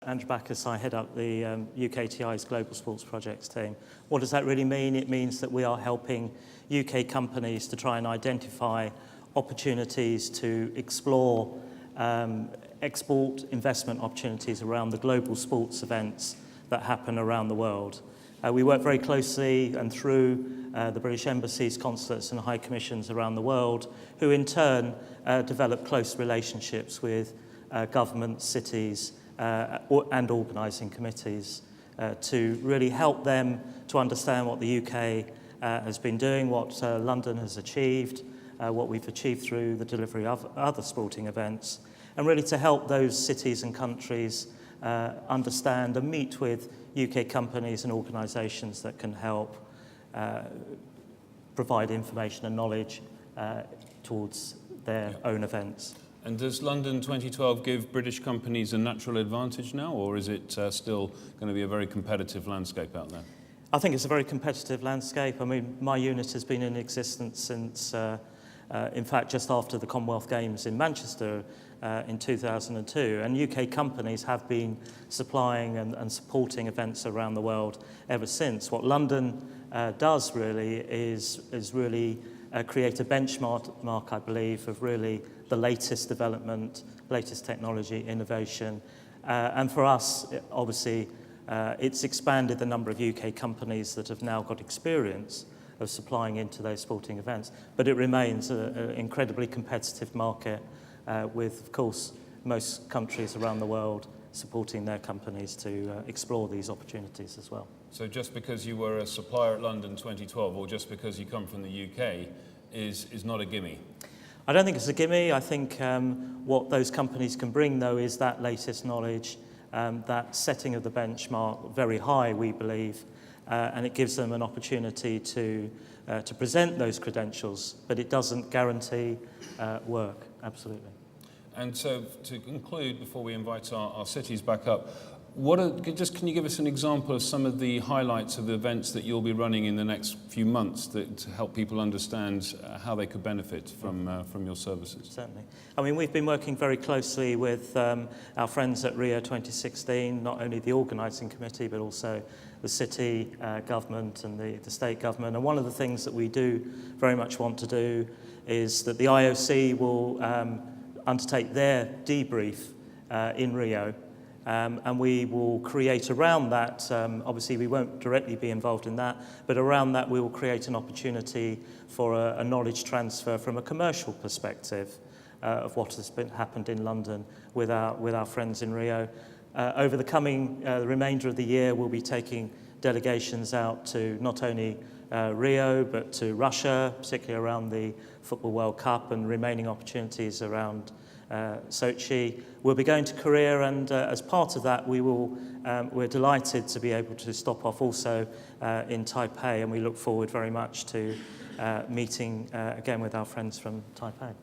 Andrew Bacchus, I head up the UKTI's Global Sports Projects team. What does that really mean? It means that we are helping UK companies to try and identify opportunities to explore export investment opportunities around the global sports events that happen around the world. We work very closely and through the British embassies, consulates and high commissions around the world, who in turn develop close relationships with governments, cities, and organising committees to really help them to understand what the UK has been doing, what London has achieved, what we've achieved through the delivery of other sporting events, and really to help those cities and countries understand and meet with UK companies and organisations that can help provide information and knowledge towards their own events. And does London 2012 give British companies a natural advantage now, or is it still going to be a very competitive landscape out there? I think it's a very competitive landscape. I mean, my unit has been in existence since, in fact, just after the Commonwealth Games in Manchester in 2002. And UK companies have been supplying and supporting events around the world ever since. What London does really is really create a benchmark, I believe, of really the latest development, latest technology, innovation. And for us, obviously, it's expanded the number of UK companies that have now got experience of supplying into those sporting events. But it remains an incredibly competitive market with, of course, most countries around the world supporting their companies to explore these opportunities as well. So just because you were a supplier at London 2012, or just because you come from the UK, is not a gimme? I don't think it's a gimme. I think what those companies can bring, though, is that latest knowledge, that setting of the benchmark very high, we believe, and it gives them an opportunity to present those credentials, but it doesn't guarantee work, absolutely. And so, to conclude, before we invite our cities back up, can you give us an example of some of the highlights of the events that you'll be running in the next few months to help people understand how they could benefit from your services? Certainly. I mean, we've been working very closely with our friends at Rio 2016, not only the organising committee, but also the city government and the state government. And one of the things that we do very much want to do is that the IOC will undertake their debrief in Rio. And we will create around that, obviously we won't directly be involved in that, but around that we will create an opportunity for a knowledge transfer from a commercial perspective of what has happened in London with our friends in Rio. Over the coming the remainder of the year, we'll be taking delegations out to not only Rio, but to Russia, particularly around the Football World Cup and remaining opportunities around Sochi. We'll be going to Korea, and as part of that, we're delighted to be able to stop off also in Taipei, and we look forward very much to meeting again with our friends from Taipei.